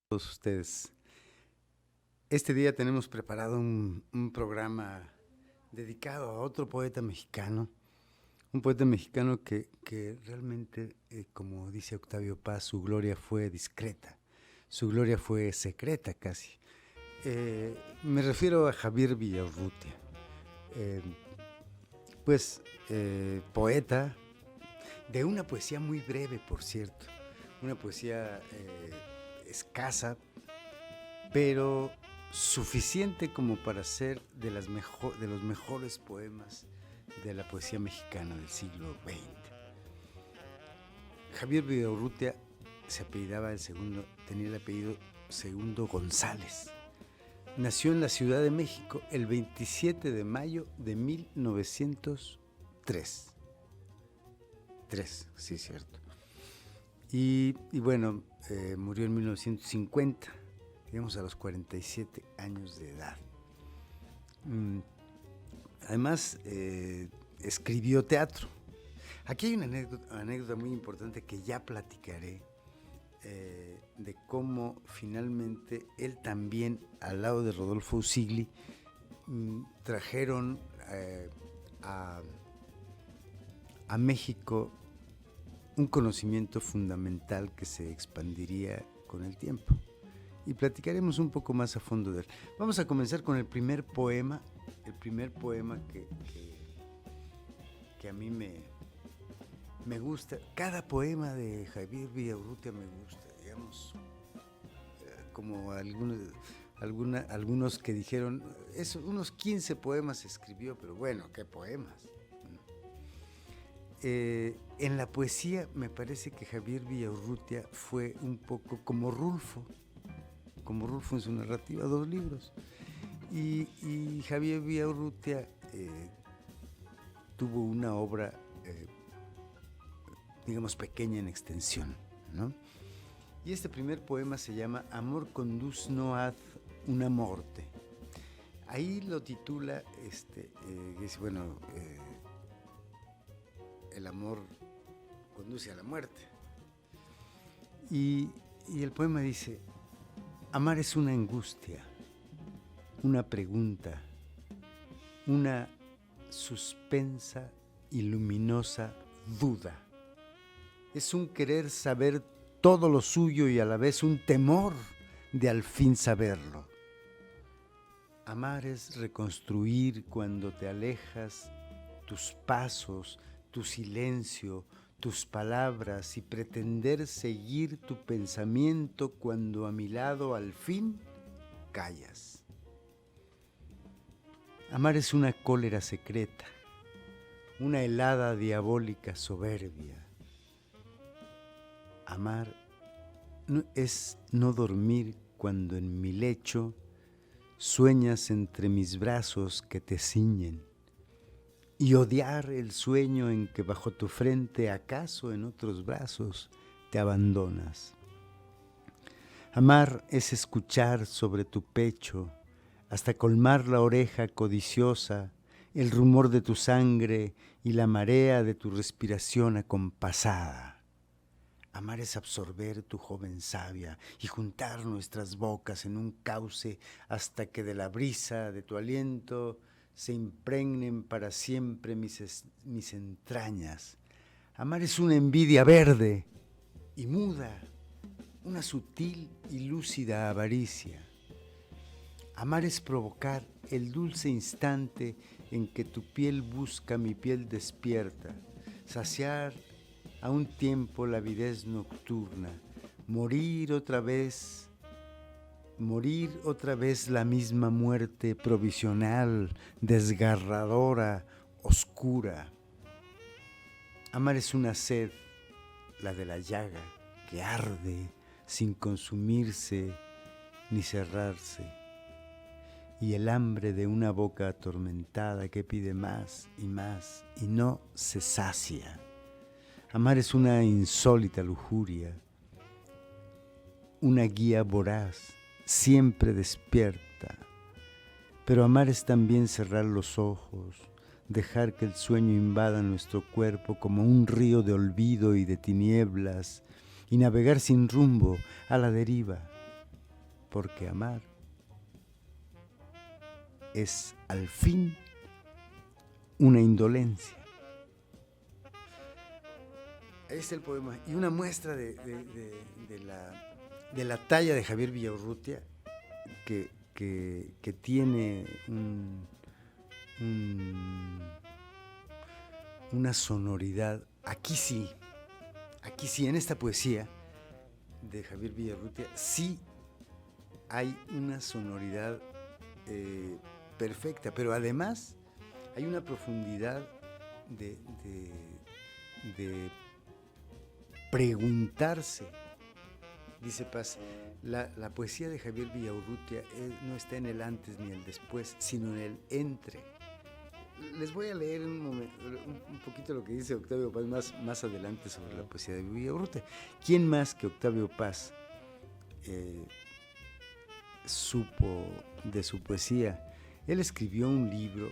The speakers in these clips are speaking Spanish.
todos ustedes. Este día tenemos preparado un programa dedicado a otro poeta mexicano, un poeta mexicano que realmente, como dice Octavio Paz, su gloria fue discreta, su gloria fue secreta casi. Me refiero a Javier Villaurrutia, eh, poeta de una poesía muy breve, por cierto, una poesía escasa, pero suficiente como para ser de los mejores poemas de la poesía mexicana del siglo XX. Javier Villaurrutia se apellidaba tenía el apellido Segundo González. Nació en la Ciudad de México el 27 de mayo de 1903. Sí, cierto. Y bueno, murió en 1950, digamos a los 47 años de edad. Además, escribió teatro. Aquí hay una anécdota muy importante que ya platicaré, de cómo finalmente él también, al lado de Rodolfo Usigli, trajeron a México un conocimiento fundamental que se expandiría con el tiempo. Y platicaremos un poco más a fondo de él. Vamos a comenzar con el primer poema que a mí me gusta. Cada poema de Javier Villaurrutia me gusta, digamos, como algunos que dijeron, unos 15 poemas escribió, pero bueno, ¿qué poemas? En la poesía me parece que Javier Villaurrutia fue un poco como Rulfo en su narrativa, 2 libros. Y Javier Villaurrutia tuvo una obra, digamos, pequeña en extensión, ¿no? Y este primer poema se llama Amor condus no ad una morte. Ahí lo titula, el amor conduce a la muerte. Y el poema dice: amar es una angustia, una pregunta, una suspensa y luminosa duda. Es un querer saber todo lo suyo y a la vez un temor de al fin saberlo. Amar es reconstruir cuando te alejas tus pasos, tu silencio, tus palabras y pretender seguir tu pensamiento cuando a mi lado al fin callas. Amar es una cólera secreta, una helada diabólica soberbia. Amar es no dormir cuando en mi lecho sueñas entre mis brazos que te ciñen, y odiar el sueño en que bajo tu frente, acaso en otros brazos, te abandonas. Amar es escuchar sobre tu pecho, hasta colmar la oreja codiciosa, el rumor de tu sangre y la marea de tu respiración acompasada. Amar es absorber tu joven savia y juntar nuestras bocas en un cauce hasta que de la brisa de tu aliento se impregnen para siempre mis entrañas. Amar es una envidia verde y muda, una sutil y lúcida avaricia. Amar es provocar el dulce instante en que tu piel busca mi piel despierta, saciar a un tiempo la avidez nocturna, morir otra vez la misma muerte provisional, desgarradora, oscura. Amar es una sed, la de la llaga, que arde sin consumirse ni cerrarse, y el hambre de una boca atormentada que pide más y no se sacia. Amar es una insólita lujuria, una guía voraz, siempre despierta. Pero amar es también cerrar los ojos, dejar que el sueño invada nuestro cuerpo como un río de olvido y de tinieblas, y navegar sin rumbo a la deriva. porque amar es al fin una indolencia. Ahí está el poema. Y una muestra de la talla de Javier Villaurrutia, que tiene una sonoridad. Aquí sí, en esta poesía de Javier Villaurrutia, sí hay una sonoridad perfecta, pero además hay una profundidad de preguntarse. Dice Paz, la poesía de Javier Villaurrutia no está en el antes ni el después, sino en el entre. Les voy a leer un poquito lo que dice Octavio Paz más adelante sobre la poesía de Villaurrutia. ¿Quién más que Octavio Paz supo de su poesía? Él escribió un libro,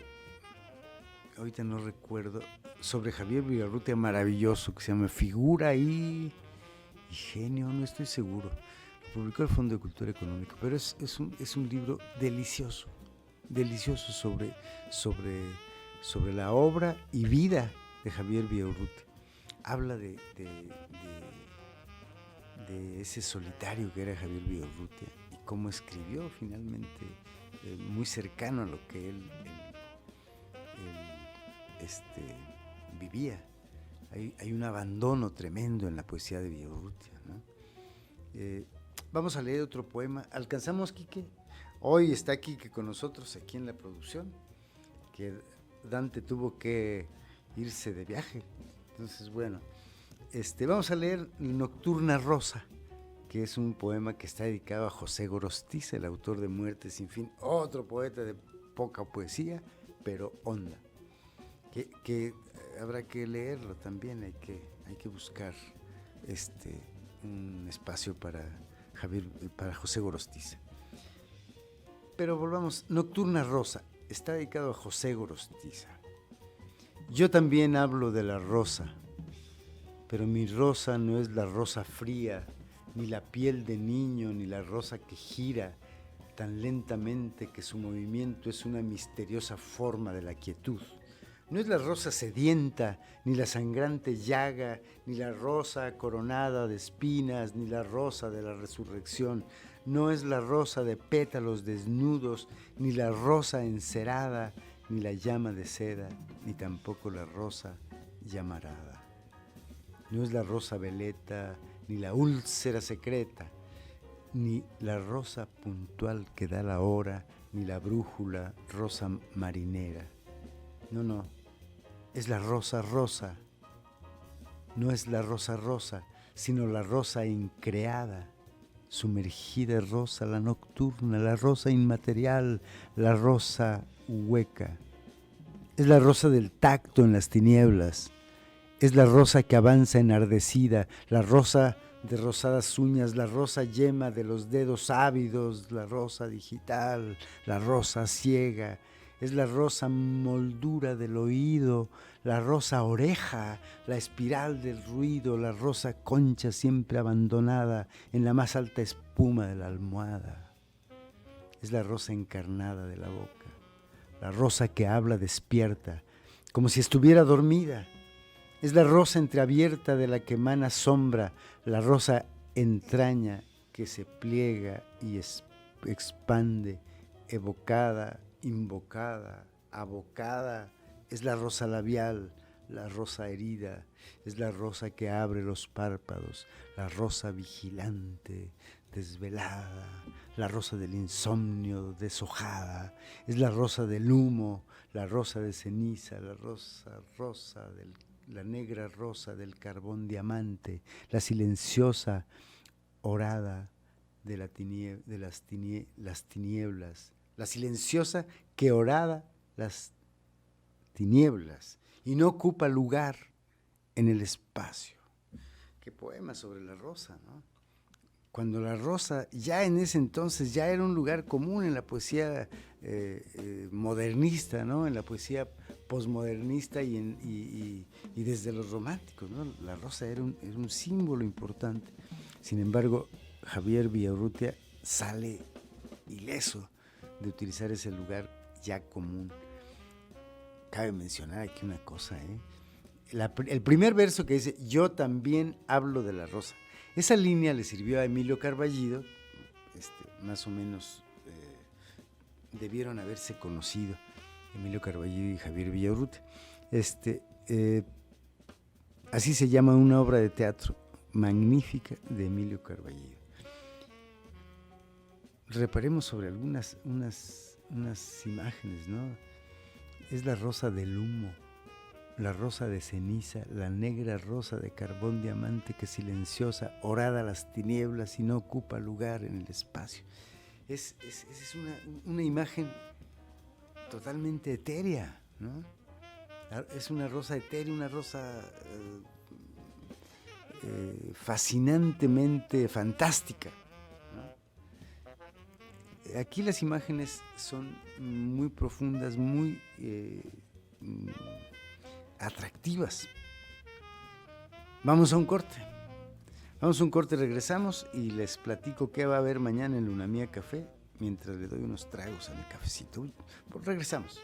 ahorita no recuerdo, sobre Javier Villaurrutia, maravilloso, que se llama Figura y Genio, no estoy seguro. Lo publicó el Fondo de Cultura Económica, pero es un libro delicioso sobre la obra y vida de Javier Villaurrutia. Habla de ese solitario que era Javier Villaurrutia y cómo escribió finalmente, muy cercano a lo que él vivía. Hay un abandono tremendo en la poesía de Villaurrutia, ¿no? Vamos a leer otro poema. ¿Alcanzamos, Quique? Hoy está Quique con nosotros aquí en la producción, que Dante tuvo que irse de viaje. Entonces, bueno, vamos a leer Nocturna Rosa, que es un poema que está dedicado a José Gorostiza, el autor de Muerte sin fin, otro poeta de poca poesía, pero honda, que habrá que leerlo también. Hay que buscar un espacio para José Gorostiza. Pero volvamos. Nocturna Rosa está dedicado a José Gorostiza. Yo también hablo de la rosa, pero mi rosa no es la rosa fría, ni la piel de niño, ni la rosa que gira tan lentamente que su movimiento es una misteriosa forma de la quietud. No es la rosa sedienta, ni la sangrante llaga, ni la rosa coronada de espinas, ni la rosa de la resurrección. No es la rosa de pétalos desnudos, ni la rosa encerada, ni la llama de seda, ni tampoco la rosa llamarada. No es la rosa veleta, ni la úlcera secreta, ni la rosa puntual que da la hora, ni la brújula rosa marinera. No, es la rosa rosa. No es la rosa rosa, sino la rosa increada, sumergida rosa, la nocturna, la rosa inmaterial, la rosa hueca. Es la rosa del tacto en las tinieblas. Es la rosa que avanza enardecida, la rosa de rosadas uñas, la rosa yema de los dedos ávidos, la rosa digital, la rosa ciega. Es la rosa moldura del oído, la rosa oreja, la espiral del ruido, la rosa concha siempre abandonada en la más alta espuma de la almohada. Es la rosa encarnada de la boca, la rosa que habla despierta, como si estuviera dormida. Es la rosa entreabierta de la que emana sombra, la rosa entraña que se pliega y expande, evocada, invocada, abocada. Es la rosa labial, la rosa herida, es la rosa que abre los párpados, la rosa vigilante, desvelada, la rosa del insomnio, deshojada. Es la rosa del humo, la rosa de ceniza, la negra rosa del carbón diamante, la silenciosa orada de las tinieblas, la silenciosa que orada las tinieblas y no ocupa lugar en el espacio. Qué poema sobre la rosa, ¿no? Cuando la rosa ya en ese entonces ya era un lugar común en la poesía modernista, ¿no? En la poesía posmodernista y desde los románticos, ¿no? La rosa era un símbolo importante. Sin embargo, Javier Villaurrutia sale ileso de utilizar ese lugar ya común. Cabe mencionar aquí una cosa, el primer verso que dice, yo también hablo de la rosa. Esa línea le sirvió a Emilio Carballido, más o menos debieron haberse conocido, Emilio Carballido y Javier Villaurrutia. Así se llama una obra de teatro magnífica de Emilio Carballido. Reparemos sobre unas imágenes, ¿no? Es la rosa del humo, la rosa de ceniza, la negra rosa de carbón diamante que silenciosa orada las tinieblas y no ocupa lugar en el espacio. Es una imagen totalmente etérea, ¿no? Es una rosa etérea, una rosa fascinantemente fantástica, ¿no? Aquí las imágenes son muy profundas, muy atractivas. Vamos a un corte, regresamos y les platico qué va a haber mañana en Luna Mía Café, mientras le doy unos tragos a mi cafecito. Pues regresamos.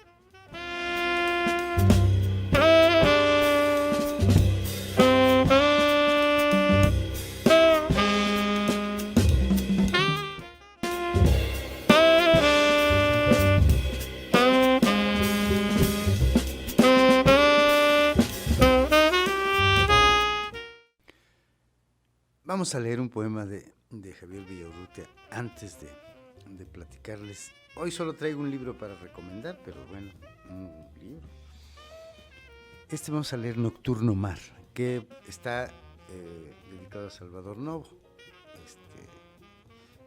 Vamos a leer un poema de Javier Villaurrutia antes de platicarles. Hoy solo traigo un libro para recomendar, pero bueno, un libro. Vamos a leer Nocturno Mar, que está dedicado a Salvador Novo.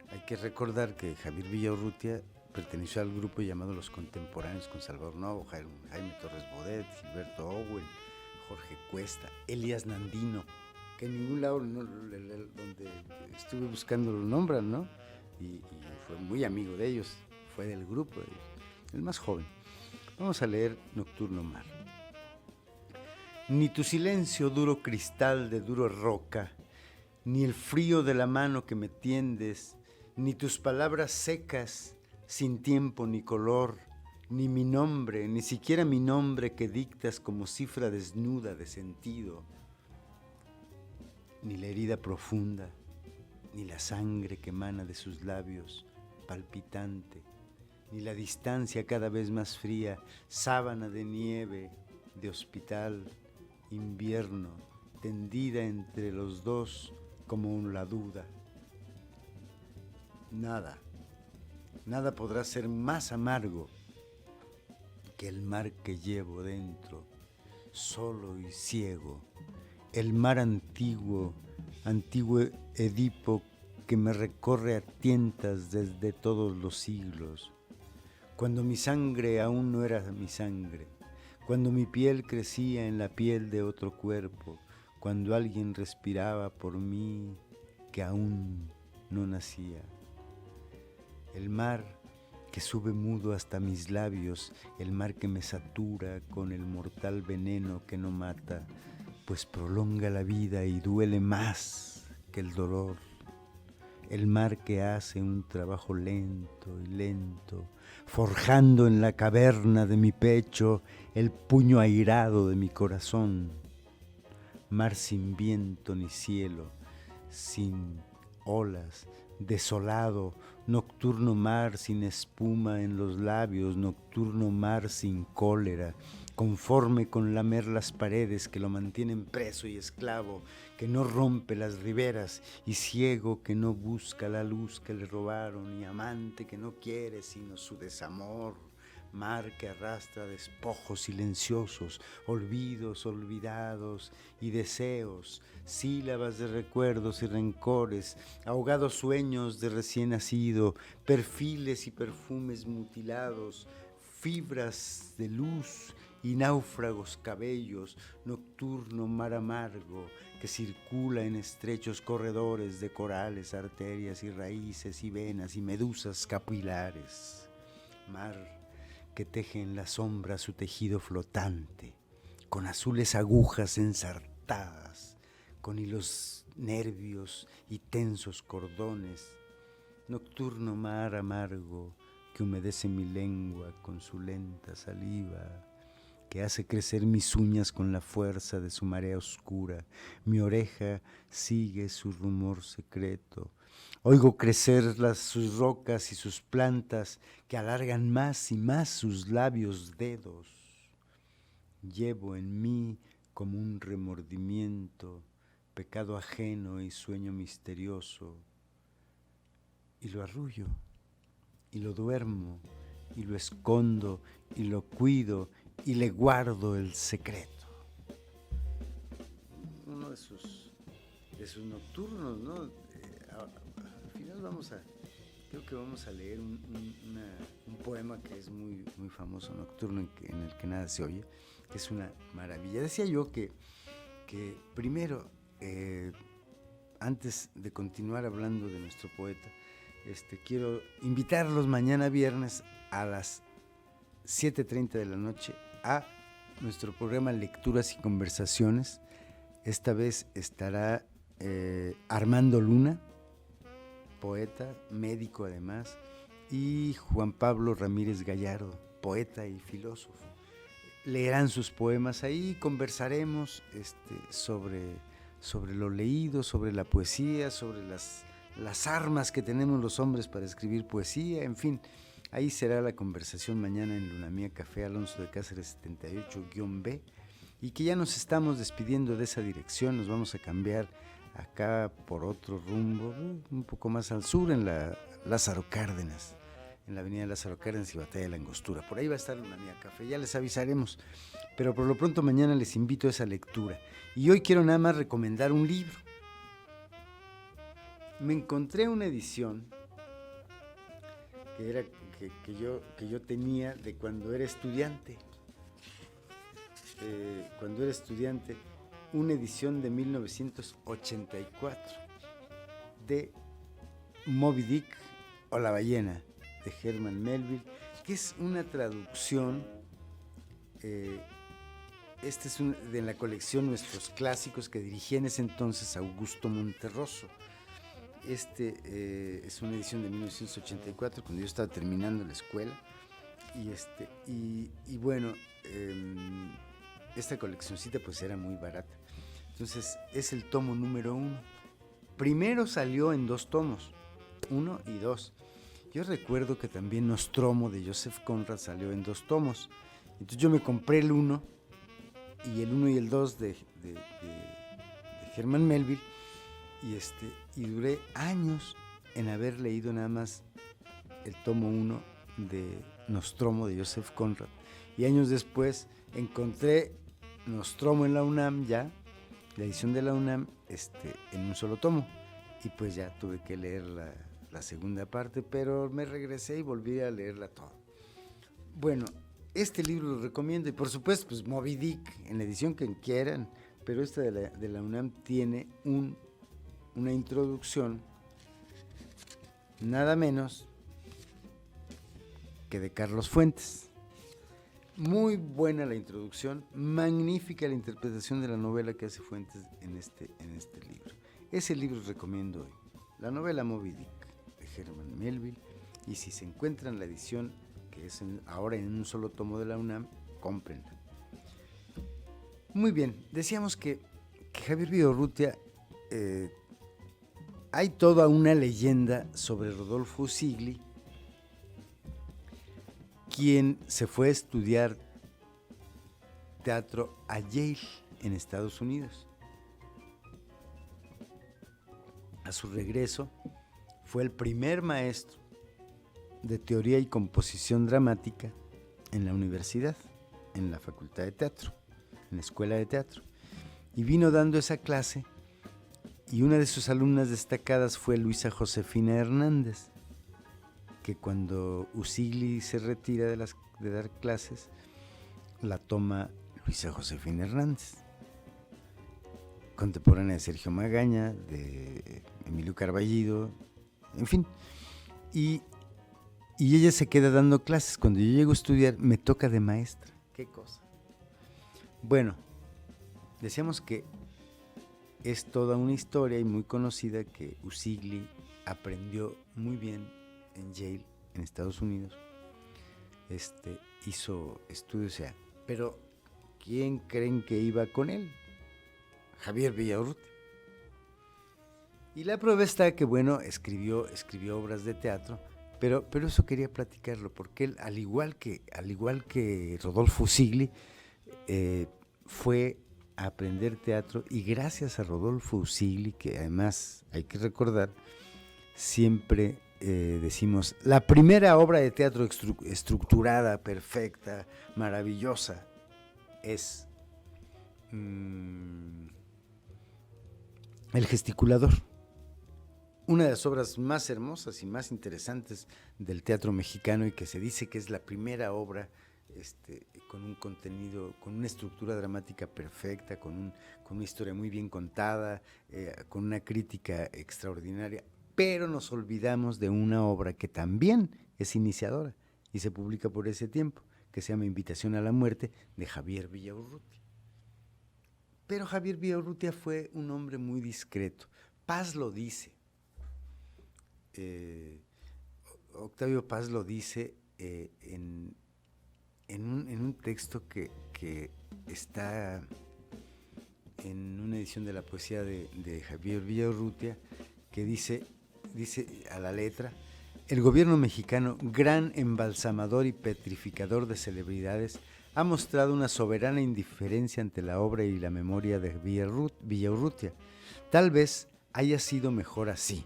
Hay que recordar que Javier Villaurrutia perteneció al grupo llamado Los Contemporáneos con Salvador Novo, Jaime Torres Bodet, Gilberto Owen, Jorge Cuesta, Elías Nandino, que en ningún lado donde estuve buscando lo nombran, ¿no? Y fue muy amigo de ellos, fue del grupo de ellos, el más joven. Vamos a leer Nocturno Mar. Ni tu silencio duro cristal de duro roca, ni el frío de la mano que me tiendes, ni tus palabras secas, sin tiempo ni color, ni mi nombre, ni siquiera mi nombre que dictas como cifra desnuda de sentido, ni la herida profunda, ni la sangre que emana de sus labios, palpitante, ni la distancia cada vez más fría, sábana de nieve, de hospital, invierno, tendida entre los dos como la duda. Nada podrá ser más amargo que el mar que llevo dentro, solo y ciego, el mar antiguo Edipo que me recorre a tientas desde todos los siglos, cuando mi sangre aún no era mi sangre, cuando mi piel crecía en la piel de otro cuerpo, cuando alguien respiraba por mí que aún no nacía. El mar que sube mudo hasta mis labios, el mar que me satura con el mortal veneno que no mata, pues prolonga la vida y duele más que el dolor. El mar que hace un trabajo lento y lento, forjando en la caverna de mi pecho el puño airado de mi corazón. Mar sin viento ni cielo, sin olas, desolado, nocturno mar sin espuma en los labios, nocturno mar sin cólera, conforme con lamer las paredes que lo mantienen preso y esclavo, que no rompe las riberas, y ciego que no busca la luz que le robaron, y amante que no quiere sino su desamor. Mar que arrastra despojos silenciosos, olvidos olvidados y deseos, sílabas de recuerdos y rencores, ahogados sueños de recién nacido, perfiles y perfumes mutilados, fibras de luz y náufragos cabellos, nocturno mar amargo que circula en estrechos corredores de corales, arterias y raíces y venas y medusas capilares. Mar que teje en la sombra su tejido flotante, con azules agujas ensartadas, con hilos nervios y tensos cordones, nocturno mar amargo que humedece mi lengua con su lenta saliva, que hace crecer mis uñas con la fuerza de su marea oscura. Mi oreja sigue su rumor secreto. Oigo crecer sus rocas y sus plantas que alargan más y más sus labios dedos. Llevo en mí como un remordimiento, pecado ajeno y sueño misterioso, y lo arrullo, y lo duermo, y lo escondo, y lo cuido, y le guardo el secreto. Uno de sus nocturnos, ¿no? Al final creo que vamos a leer un poema que es muy, muy famoso, Nocturno, en el que nada se oye, que es una maravilla. Decía yo que primero, antes de continuar hablando de nuestro poeta, quiero invitarlos mañana viernes a las 7:30 de la noche a nuestro programa Lecturas y Conversaciones. Esta vez estará Armando Luna, poeta, médico además, y Juan Pablo Ramírez Gallardo, poeta y filósofo. Leerán sus poemas ahí, conversaremos sobre lo leído, sobre la poesía, sobre las armas que tenemos los hombres para escribir poesía, en fin. Ahí será la conversación mañana en Luna Mía Café Alonso de Cáceres 78-B, y que ya nos estamos despidiendo de esa dirección. Nos vamos a cambiar acá por otro rumbo, un poco más al sur, en la Lázaro Cárdenas, en la avenida Lázaro Cárdenas y Batalla de la Angostura. Por ahí va a estar Luna Mía Café, ya les avisaremos, pero por lo pronto mañana les invito a esa lectura. Y hoy quiero nada más recomendar un libro. Me encontré una edición que yo tenía de cuando era estudiante. Una edición de 1984 de Moby Dick o La ballena de Herman Melville, que es una traducción. Este es de la colección Nuestros Clásicos, que dirigía en ese entonces Augusto Monterroso. Es una edición de 1984, cuando yo estaba terminando la escuela. Y bueno, esta coleccioncita pues era muy barata. Entonces es el tomo número 1. Primero salió en 2 tomos, 1 y 2. Yo recuerdo que también Nostromo de Joseph Conrad salió en 2 tomos. Entonces yo me compré el 1 y el 2 de Herman Melville, y duré años en haber leído nada más el tomo 1 de Nostromo de Joseph Conrad. Y años después encontré Nostromo en la UNAM, ya la edición de la UNAM, en un solo tomo, y pues ya tuve que leer la segunda parte, pero me regresé y volví a leerla toda. Bueno, este libro lo recomiendo, y por supuesto pues Moby Dick en la edición que quieran, pero esta de la UNAM tiene una introducción nada menos que de Carlos Fuentes. Muy buena la introducción, magnífica la interpretación de la novela que hace Fuentes en este libro. Ese libro recomiendo hoy, la novela Moby Dick de Herman Melville, y si se encuentran la edición, que es ahora en un solo tomo de la UNAM, cómprenla. Muy bien, decíamos que Javier Vidaurrutia, hay toda una leyenda sobre Rodolfo Usigli, quien se fue a estudiar teatro a Yale en Estados Unidos. A su regreso, fue el primer maestro de teoría y composición dramática en la universidad, en la Facultad de Teatro, en la Escuela de Teatro, y vino dando esa clase, y una de sus alumnas destacadas fue Luisa Josefina Hernández, que cuando Usigli se retira de dar clases, la toma Luisa Josefina Hernández, contemporánea de Sergio Magaña, de Emilio Carballido, en fin. Y ella se queda dando clases. Cuando yo llego a estudiar, me toca de maestra. ¿Qué cosa? Bueno, decíamos que es toda una historia y muy conocida que Usigli aprendió muy bien en Yale, en Estados Unidos. Hizo estudios, pero ¿quién creen que iba con él? Javier Villaurrutia. Y la prueba está que, bueno, escribió obras de teatro, pero eso quería platicarlo, porque él, al igual que Rodolfo Usigli, fue a aprender teatro, y gracias a Rodolfo Usigli, que además hay que recordar, siempre decimos, la primera obra de teatro estructurada, perfecta, maravillosa, es El Gesticulador, una de las obras más hermosas y más interesantes del teatro mexicano, y que se dice que es la primera obra con un contenido, con una estructura dramática perfecta, con una historia muy bien contada, con una crítica extraordinaria. Pero nos olvidamos de una obra que también es iniciadora y se publica por ese tiempo, que se llama Invitación a la Muerte, de Javier Villaurrutia. Pero Javier Villaurrutia fue un hombre muy discreto. Paz lo dice. Octavio Paz lo dice en un texto que está en una edición de la poesía de Javier Villaurrutia, que dice a la letra: el gobierno mexicano, gran embalsamador y petrificador de celebridades, ha mostrado una soberana indiferencia ante la obra y la memoria de Villaurrutia. Tal vez haya sido mejor así.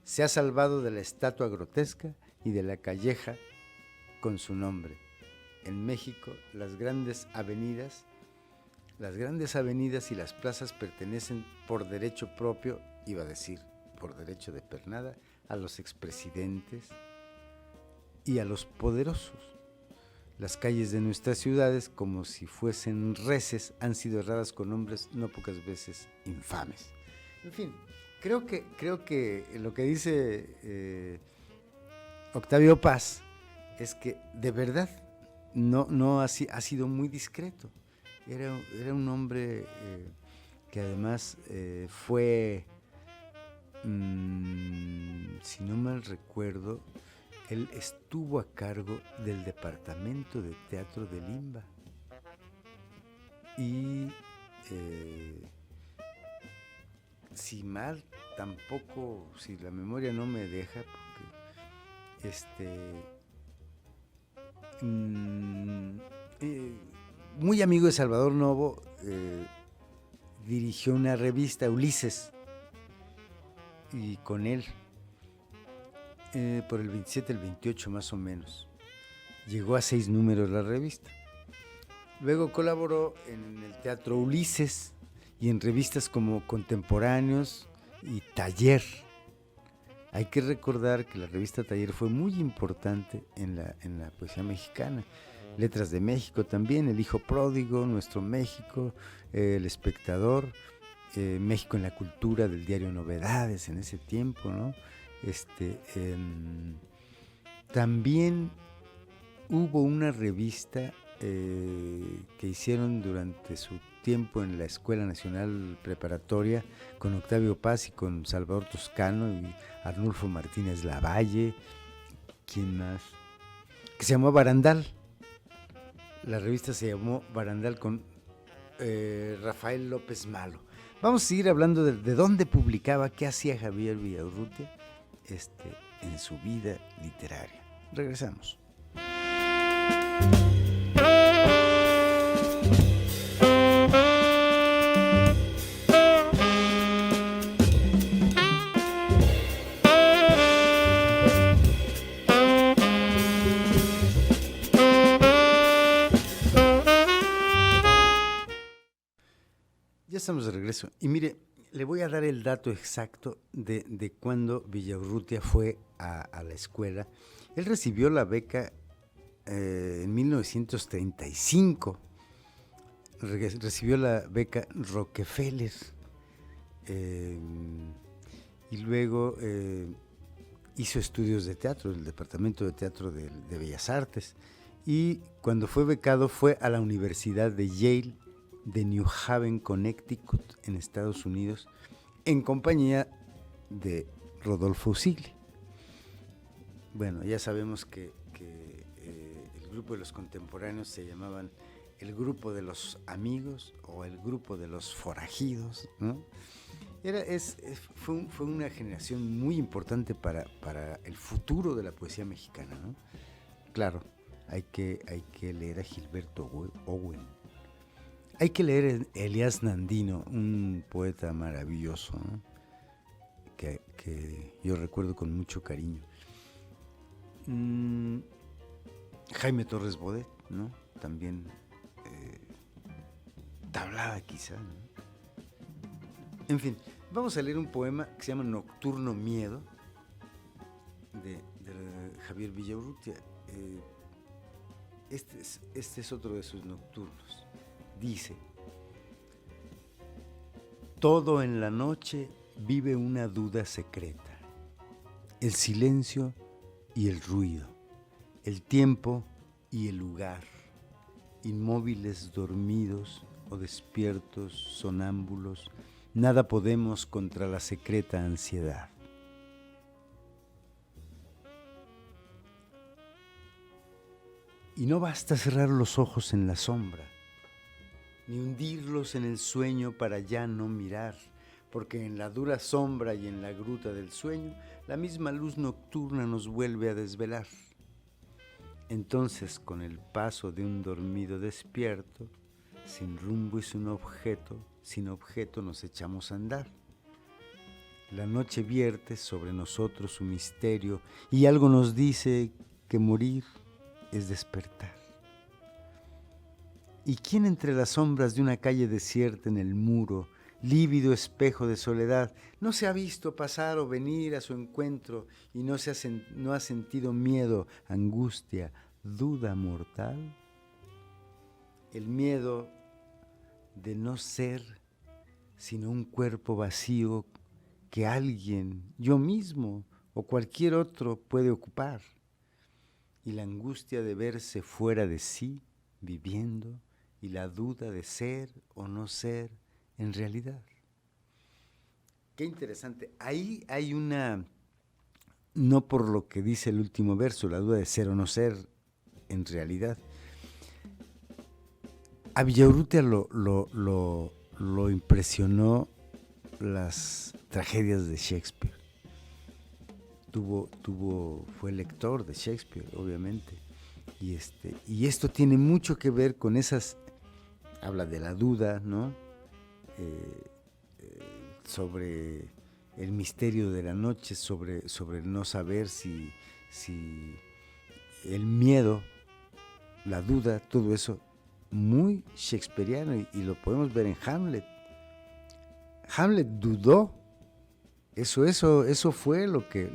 Se ha salvado de la estatua grotesca y de la calleja con su nombre. En México, las grandes avenidas y las plazas pertenecen por derecho propio, iba a decir, por derecho de pernada, a los expresidentes y a los poderosos. Las calles de nuestras ciudades, como si fuesen reses, han sido erradas con nombres no pocas veces infames. En fin, creo que lo que dice Octavio Paz es que de verdad no ha sido muy discreto. Era un hombre que además fue, si no mal recuerdo, él estuvo a cargo del departamento de teatro de Limba. Y si la memoria no me deja, porque muy amigo de Salvador Novo, dirigió una revista, Ulises, y con él, por el 27, el 28 más o menos, llegó a 6 números la revista. Luego colaboró en el Teatro Ulises y en revistas como Contemporáneos y Taller. Hay que recordar que la revista Taller fue muy importante en la poesía mexicana. Letras de México también, El Hijo Pródigo, Nuestro México, El Espectador, México en la Cultura, del diario Novedades en ese tiempo, ¿no? También hubo una revista que hicieron durante su tiempo en la Escuela Nacional Preparatoria con Octavio Paz y con Salvador Toscano y Arnulfo Martínez Lavalle. ¿Quién más? Que se llamó Barandal. La revista se llamó Barandal con Rafael López Malo. Vamos a seguir hablando de dónde publicaba, qué hacía Javier Villaurrutia en su vida literaria. Regresamos. Ya estamos de regreso. Y mire, le voy a dar el dato exacto de cuándo Villaurrutia fue a la escuela. Él recibió la beca en 1935. Recibió la beca Rockefeller. Y luego hizo estudios de teatro en el Departamento de Teatro de Bellas Artes. Y cuando fue becado fue a la Universidad de Yale de New Haven, Connecticut, en Estados Unidos, en compañía de Rodolfo Usigli. Bueno, ya sabemos que el grupo de los contemporáneos se llamaban el grupo de los amigos o el grupo de los forajidos, ¿no? Fue una generación muy importante para el futuro de la poesía mexicana, ¿no? Claro, hay que leer a Gilberto Owen. Hay que leer a Elías Nandino, un poeta maravilloso, ¿no? que yo recuerdo con mucho cariño. Jaime Torres Bodet, ¿no? También tablada quizá, ¿no? En fin, vamos a leer un poema que se llama Nocturno Miedo, de Javier Villaurrutia. Este es otro de sus nocturnos. Dice: todo en la noche vive una duda secreta, el silencio y el ruido, el tiempo y el lugar, inmóviles, dormidos o despiertos, sonámbulos, nada podemos contra la secreta ansiedad. Y no basta cerrar los ojos en la sombra, ni hundirlos en el sueño para ya no mirar, porque en la dura sombra y en la gruta del sueño, la misma luz nocturna nos vuelve a desvelar. Entonces, con el paso de un dormido despierto, sin rumbo y sin objeto nos echamos a andar. La noche vierte sobre nosotros su misterio y algo nos dice que morir es despertar. ¿Y quién entre las sombras de una calle desierta en el muro, lívido espejo de soledad, no se ha visto pasar o venir a su encuentro y no ha sentido miedo, angustia, duda mortal? El miedo de no ser sino un cuerpo vacío que alguien, yo mismo o cualquier otro puede ocupar, y la angustia de verse fuera de sí, viviendo, y la duda de ser o no ser en realidad. Qué interesante. Ahí hay una, no por lo que dice el último verso, la duda de ser o no ser en realidad. A Villaurrutia lo impresionó las tragedias de Shakespeare. Fue lector de Shakespeare, obviamente. Y esto tiene mucho que ver con esas, habla de la duda, ¿no? Sobre el misterio de la noche, sobre el no saber si el miedo, la duda, todo eso, muy shakespeariano, y lo podemos ver en Hamlet. Hamlet dudó, eso fue lo que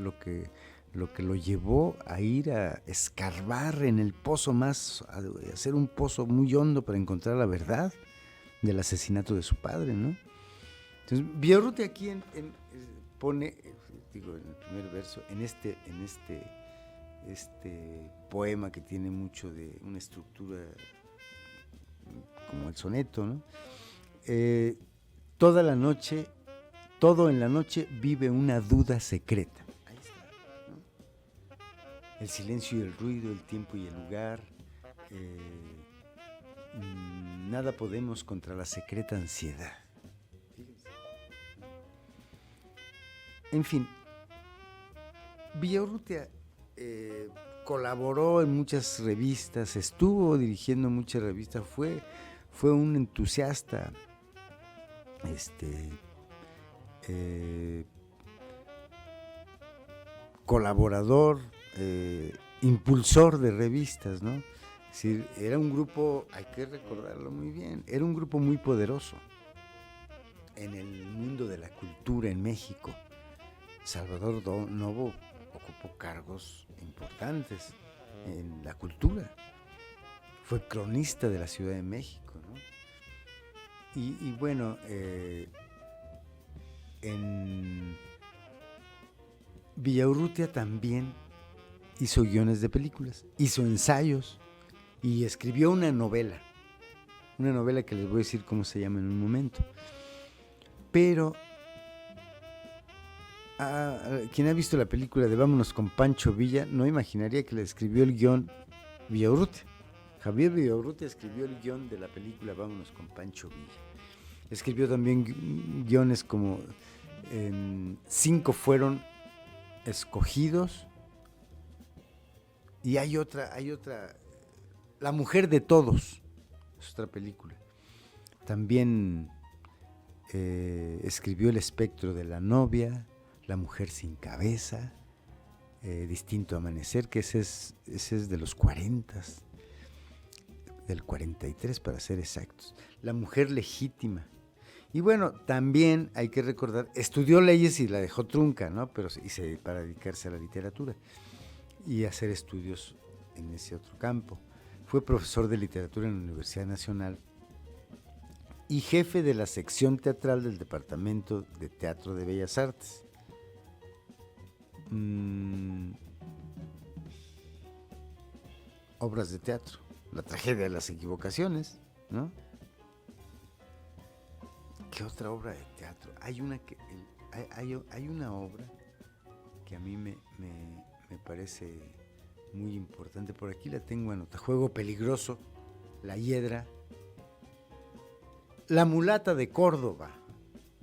lo llevó a ir a escarbar en el pozo más, a hacer un pozo muy hondo para encontrar la verdad del asesinato de su padre, ¿no? Entonces, Villaurrutia aquí pone, digo, en el primer verso, en este poema que tiene mucho de una estructura como el soneto, ¿no? Todo en la noche vive una duda secreta. Ahí está, ¿no? El silencio y el ruido, el tiempo y el lugar. Nada podemos contra la secreta ansiedad. Fíjense. En fin, Villaurrutia colaboró en muchas revistas, estuvo dirigiendo muchas revistas, fue un entusiasta, colaborador, impulsor de revistas, ¿no? Es decir, era un grupo, hay que recordarlo muy bien, era un grupo muy poderoso en el mundo de la cultura en México. Salvador Novo ocupó cargos importantes en la cultura. Fue cronista de la Ciudad de México, ¿no? Y bueno, en Villaurrutia también hizo guiones de películas, hizo ensayos y escribió una novela que les voy a decir cómo se llama en un momento. Pero Quien ha visto la película de Vámonos con Pancho Villa no imaginaría que le escribió el guión Villaurrutia. Javier Villaurrutia escribió el guión de la película Vámonos con Pancho Villa. Escribió también guiones como 5 fueron escogidos, y hay otra, La mujer de todos, es otra película. También escribió El espectro de la novia, La mujer sin cabeza, Distinto amanecer, que ese es de los 40, del 43 para ser exactos. La mujer legítima. Y bueno, también hay que recordar, estudió leyes y la dejó trunca, ¿no? Pero para dedicarse a la literatura y hacer estudios en ese otro campo. Fue profesor de literatura en la Universidad Nacional y jefe de la sección teatral del Departamento de Teatro de Bellas Artes. Obras de teatro, La tragedia de las equivocaciones, ¿no? ¿Qué otra obra de teatro? Hay una obra que a mí me parece muy importante. Por aquí la tengo anotada. Juego peligroso, La hiedra, La mulata de Córdoba.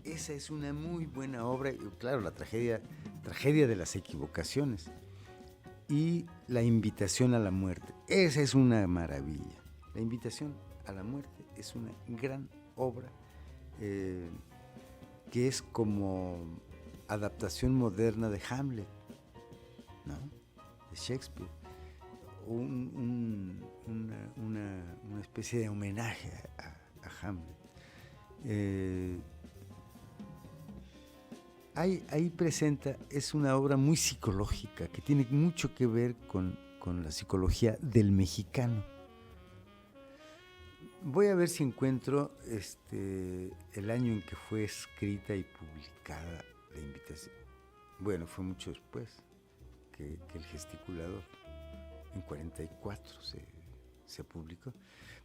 Esa es una muy buena obra. Y claro, La tragedia de las equivocaciones. Y La invitación a la muerte. Esa es una maravilla. La invitación a la muerte es una gran obra. Que es como adaptación moderna de Hamlet, ¿no? De Shakespeare, una especie de homenaje a Hamlet. Ahí presenta, es una obra muy psicológica que tiene mucho que ver con la psicología del mexicano. Voy a ver si encuentro el año en que fue escrita y publicada La invitación. Bueno, fue mucho después que El gesticulador. En 44 se publicó.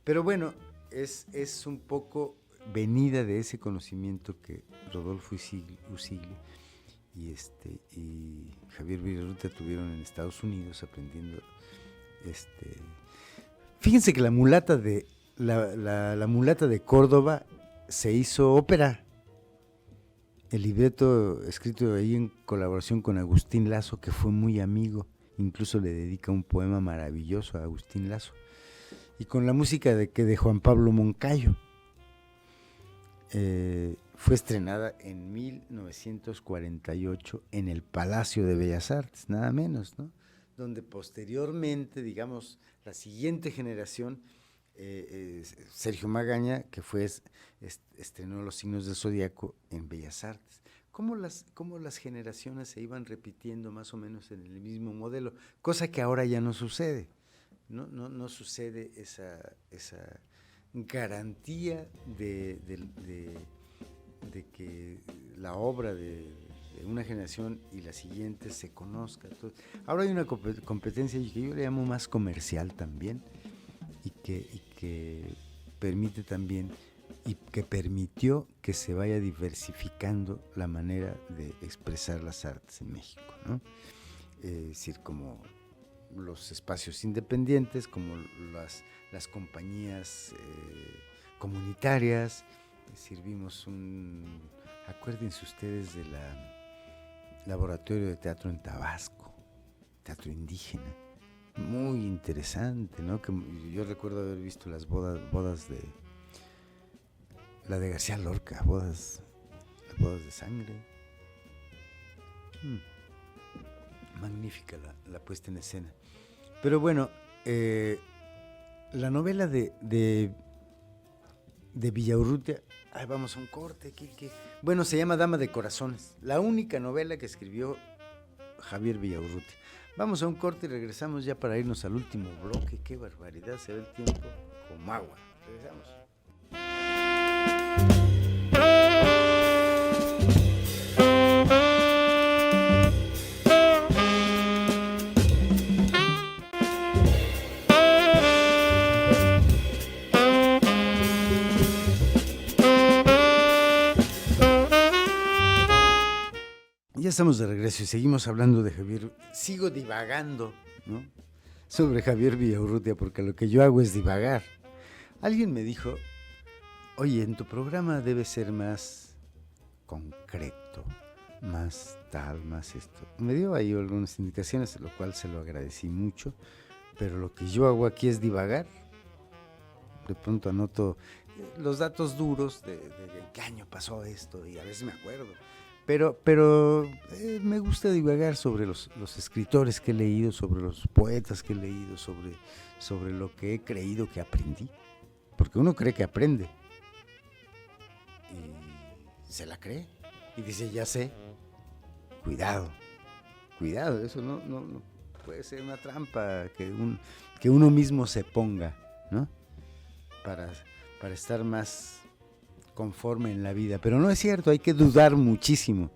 Pero bueno, es un poco venida de ese conocimiento que Rodolfo Usigli y Javier Villaurrutia tuvieron en Estados Unidos aprendiendo. Fíjense que La mulata de Córdoba se hizo ópera. El libreto escrito ahí en colaboración con Agustín Lazo, que fue muy amigo, incluso le dedica un poema maravilloso a Agustín Lazo, y con la música de Juan Pablo Moncayo. Fue estrenada en 1948 en el Palacio de Bellas Artes, nada menos, ¿no? Donde posteriormente, digamos, la siguiente generación, Sergio Magaña, que estrenó Los signos del zodiaco en Bellas Artes. ¿Cómo las generaciones se iban repitiendo más o menos en el mismo modelo? Cosa que ahora ya no sucede. No sucede esa garantía de que la obra de una generación y la siguiente se conozca. Entonces, ahora hay una competencia que yo le llamo más comercial también, y que permite también y que permitió que se vaya diversificando la manera de expresar las artes en México, ¿no? Es decir, como los espacios independientes, como las compañías comunitarias. Acuérdense ustedes del laboratorio de teatro en Tabasco, teatro indígena, muy interesante, ¿no? Que yo recuerdo haber visto las bodas de la de García Lorca, las bodas de sangre. Magnífica la puesta en escena. Pero bueno, la novela de Villaurrutia, vamos a un corte. Bueno, se llama Dama de Corazones, la única novela que escribió Javier Villaurrutia. Vamos a un corte y regresamos ya para irnos al último bloque. Qué barbaridad, se ve el tiempo como agua. Regresamos. Ya Ya estamos de regreso y seguimos hablando de Javier. Sigo divagando, ¿no?, sobre Javier Villaurrutia, porque lo que yo hago es divagar. Alguien me dijo, oye, en tu programa debe ser más concreto, más tal, más esto. Me dio ahí algunas indicaciones, lo cual se lo agradecí mucho, pero lo que yo hago aquí es divagar. De pronto anoto los datos duros de qué año pasó esto, y a veces me acuerdo. Pero me gusta divagar sobre los escritores que he leído, sobre los poetas que he leído, sobre lo que he creído que aprendí. Porque uno cree que aprende y se la cree y dice, ya sé. Cuidado, eso no puede ser una trampa que uno mismo se ponga, ¿no?, para estar más conforme en la vida. Pero no es cierto, hay que dudar muchísimo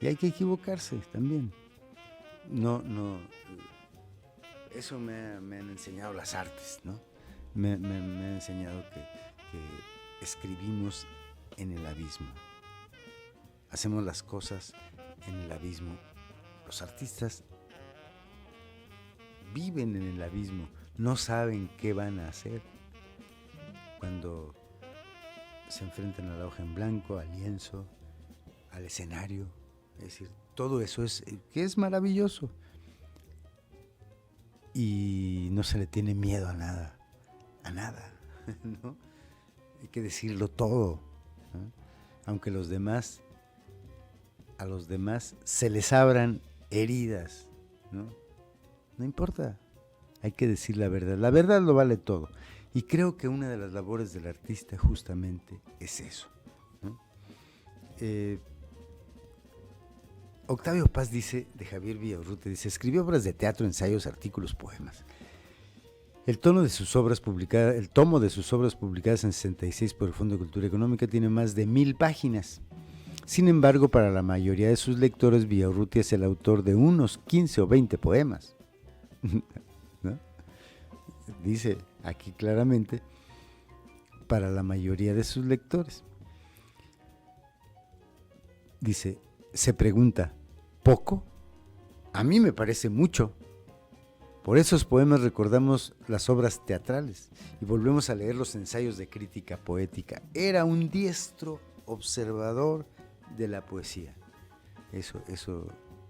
y hay que equivocarse también. No, eso me han enseñado las artes, ¿no? Me han enseñado que escribimos en el abismo, hacemos las cosas en el abismo. Los artistas viven en el abismo, no saben qué van a hacer cuando se enfrentan a la hoja en blanco, al lienzo, al escenario. Es decir, todo eso que es maravilloso y no se le tiene miedo a nada, ¿no? Hay que decirlo todo, ¿no? Aunque a los demás se les abran heridas, ¿no? No importa, hay que decir la verdad lo vale todo. Y creo que una de las labores del artista justamente es eso, ¿no? Octavio Paz dice de Javier Villaurrutia, dice, escribió obras de teatro, ensayos, artículos, poemas. El tomo de sus obras publicadas en 66 por el Fondo de Cultura Económica tiene más de 1000 páginas. Sin embargo, para la mayoría de sus lectores, Villaurrutia es el autor de unos 15 o 20 poemas, ¿no? Dice aquí claramente, para la mayoría de sus lectores. Dice, se pregunta, ¿poco? A mí me parece mucho. Por esos poemas recordamos las obras teatrales y volvemos a leer los ensayos de crítica poética. Era un diestro observador de la poesía. Eso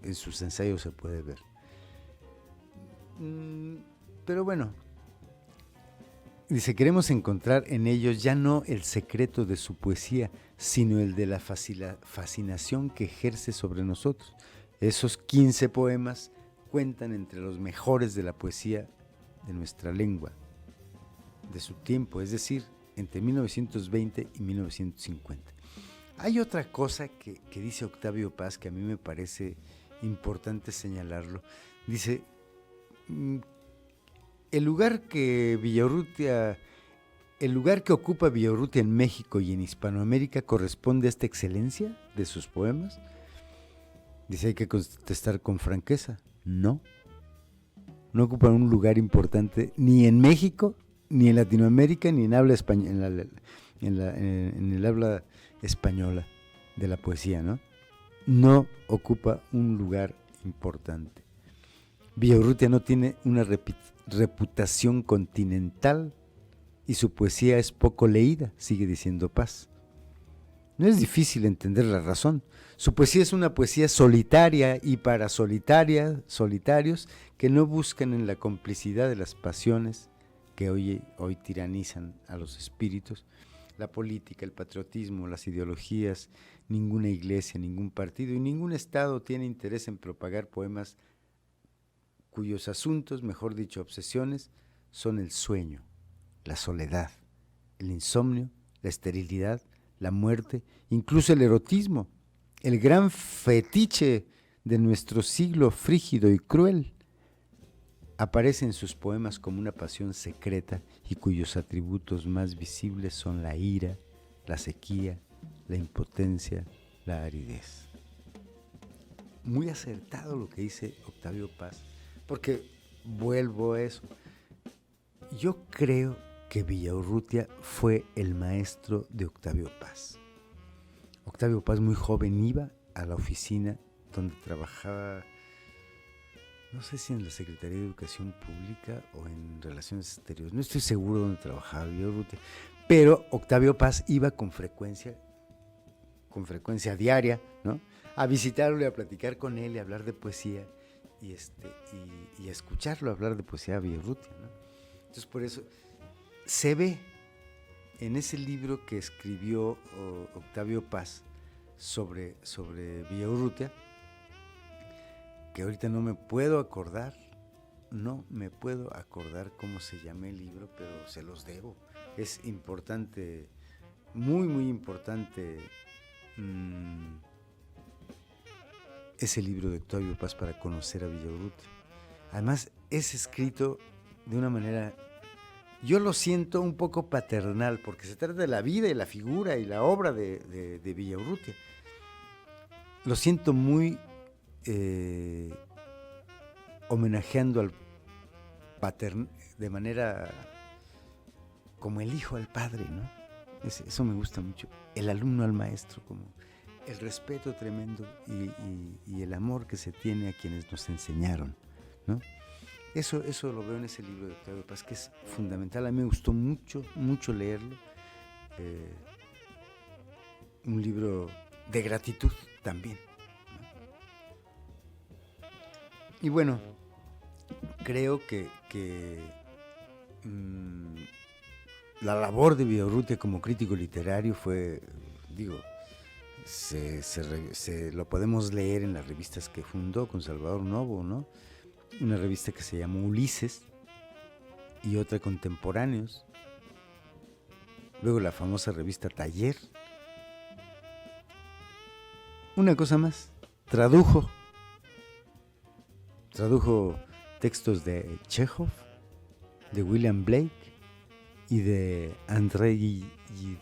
en sus ensayos se puede ver. Pero bueno, dice, queremos encontrar en ellos ya no el secreto de su poesía, sino el de la fascinación que ejerce sobre nosotros. Esos 15 poemas cuentan entre los mejores de la poesía de nuestra lengua, de su tiempo, es decir, entre 1920 y 1950. Hay otra cosa que dice Octavio Paz que a mí me parece importante señalarlo. Dice, el lugar que ocupa Villaurrutia en México y en Hispanoamérica corresponde a esta excelencia de sus poemas. Dice, hay que contestar con franqueza, no ocupan un lugar importante ni en México, ni en Latinoamérica, ni en habla española, en el habla española de la poesía, ¿no? No ocupa un lugar importante. Villaurrutia no tiene una reputación continental y su poesía es poco leída, sigue diciendo Paz. No es difícil entender la razón. Su poesía es una poesía solitaria y para solitarios que no buscan en la complicidad de las pasiones que hoy tiranizan a los espíritus, la política, el patriotismo, las ideologías. Ninguna iglesia, ningún partido y ningún estado tiene interés en propagar poemas cuyos asuntos, mejor dicho, obsesiones, son el sueño, la soledad, el insomnio, la esterilidad, la muerte, incluso el erotismo, el gran fetiche de nuestro siglo frígido y cruel. Aparece en sus poemas como una pasión secreta y cuyos atributos más visibles son la ira, la sequía, la impotencia, la aridez. Muy acertado lo que dice Octavio Paz, porque vuelvo a eso. Yo creo que Villaurrutia fue el maestro de Octavio Paz. Octavio Paz, muy joven, iba a la oficina donde trabajaba, no sé si en la Secretaría de Educación Pública o en Relaciones Exteriores, no estoy seguro dónde trabajaba Villaurrutia, pero Octavio Paz iba con frecuencia diaria, ¿no? A visitarlo y a platicar con él y a hablar de poesía y a escucharlo hablar de poesía a Villaurrutia, ¿no? Entonces por eso se ve en ese libro que escribió Octavio Paz sobre Villaurrutia, que ahorita no me puedo acordar cómo se llama el libro, pero se los debo. Es importante, muy, muy importante, ese libro de Octavio Paz para conocer a Villaurrutia. Además, es escrito de una manera, yo lo siento un poco paternal, porque se trata de la vida y la figura y la obra de Villaurrutia. Lo siento muy homenajeando al de manera como el hijo al padre, ¿no? Eso me gusta mucho. El alumno al maestro, como el respeto tremendo y el amor que se tiene a quienes nos enseñaron, ¿no? Eso lo veo en ese libro de Octavio Paz, que es fundamental. A mí me gustó mucho, mucho leerlo. Un libro de gratitud también, ¿no? Y bueno, creo que la labor de Villaurrutia como crítico literario fue, lo podemos leer en las revistas que fundó con Salvador Novo, ¿no? Una revista que se llamó Ulises y otra Contemporáneos. Luego la famosa revista Taller. Una cosa más, tradujo textos de Chekhov, de William Blake y de André Gide.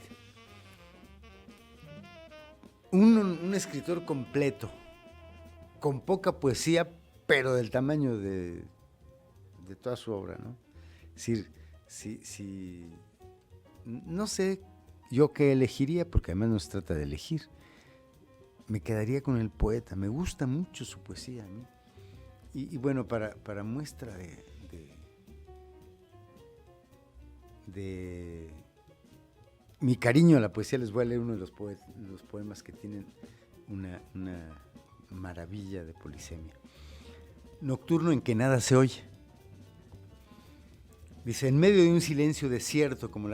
Un escritor completo, con poca poesía, pero del tamaño de toda su obra, ¿no? Es decir, no sé yo qué elegiría, porque además no se trata de elegir. Me quedaría con el poeta, me gusta mucho su poesía a mí. Y bueno, para muestra de mi cariño a la poesía, les voy a leer uno de los poemas que tienen una maravilla de polisemia. Nocturno en que nada se oye. Dice, en medio de un silencio desierto como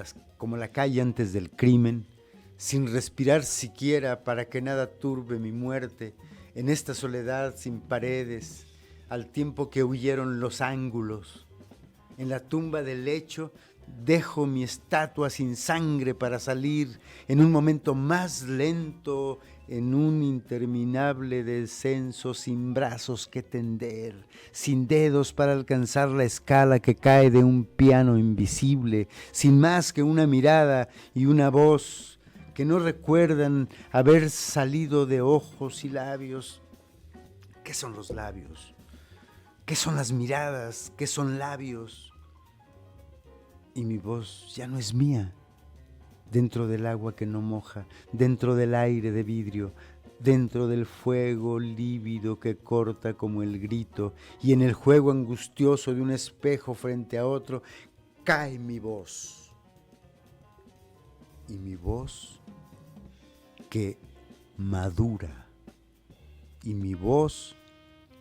la calle antes del crimen, sin respirar siquiera para que nada turbe mi muerte, en esta soledad sin paredes, al tiempo que huyeron los ángulos, en la tumba del lecho dejo mi estatua sin sangre para salir en un momento más lento, en un interminable descenso sin brazos que tender, sin dedos para alcanzar la escala que cae de un piano invisible, sin más que una mirada y una voz que no recuerdan haber salido de ojos y labios. ¿Qué son los labios? ¿Qué son las miradas? ¿Qué son labios? Y mi voz ya no es mía, dentro del agua que no moja, dentro del aire de vidrio, dentro del fuego lívido que corta como el grito, y en el juego angustioso de un espejo frente a otro, cae mi voz. Y mi voz que madura, y mi voz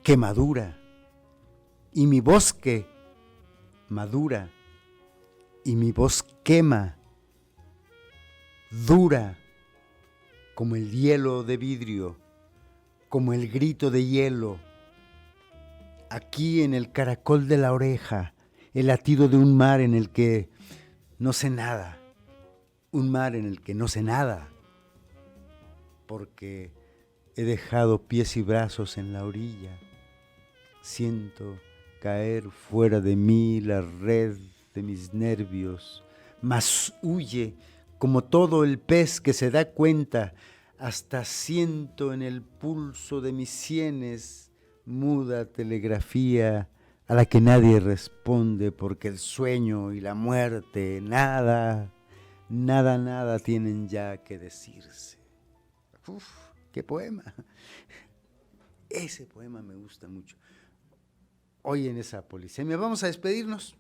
que madura, y mi voz que madura, y mi voz quema, dura, como el hielo de vidrio, como el grito de hielo. Aquí en el caracol de la oreja, el latido de un mar en el que no sé nada, un mar en el que no sé nada, porque he dejado pies y brazos en la orilla. Siento caer fuera de mí la red de mis nervios, mas huye como todo el pez que se da cuenta, hasta siento en el pulso de mis sienes muda telegrafía a la que nadie responde, porque el sueño y la muerte nada tienen ya que decirse. Uf, qué poema. Ese poema me gusta mucho. Hoy en esa polisemia vamos a despedirnos.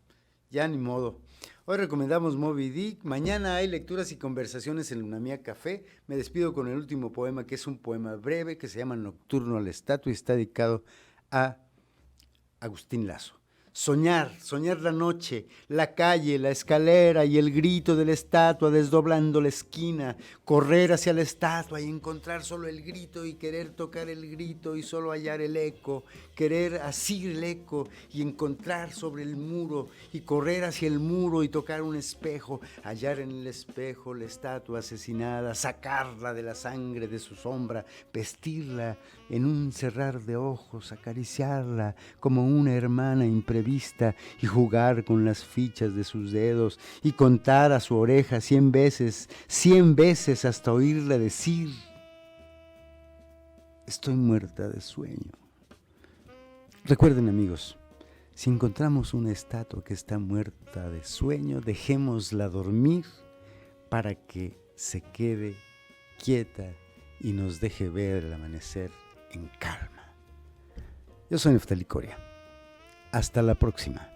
Ya ni modo. Hoy recomendamos Moby Dick. Mañana hay lecturas y conversaciones en Lunamía Café. Me despido con el último poema, que es un poema breve que se llama Nocturno a la estatua y está dedicado a Agustín Lazo. Soñar, soñar la noche, la calle, la escalera y el grito de la estatua desdoblando la esquina, correr hacia la estatua y encontrar solo el grito y querer tocar el grito y solo hallar el eco, querer asir el eco y encontrar sobre el muro y correr hacia el muro y tocar un espejo, hallar en el espejo la estatua asesinada, sacarla de la sangre de su sombra, vestirla en un cerrar de ojos, acariciarla como una hermana imprevista y jugar con las fichas de sus dedos y contar a su oreja 100 veces hasta oírla decir: estoy muerta de sueño. Recuerden, amigos, si encontramos una estatua que está muerta de sueño, dejémosla dormir para que se quede quieta y nos deje ver el amanecer en calma. Yo soy Neftali Coria. Hasta la próxima.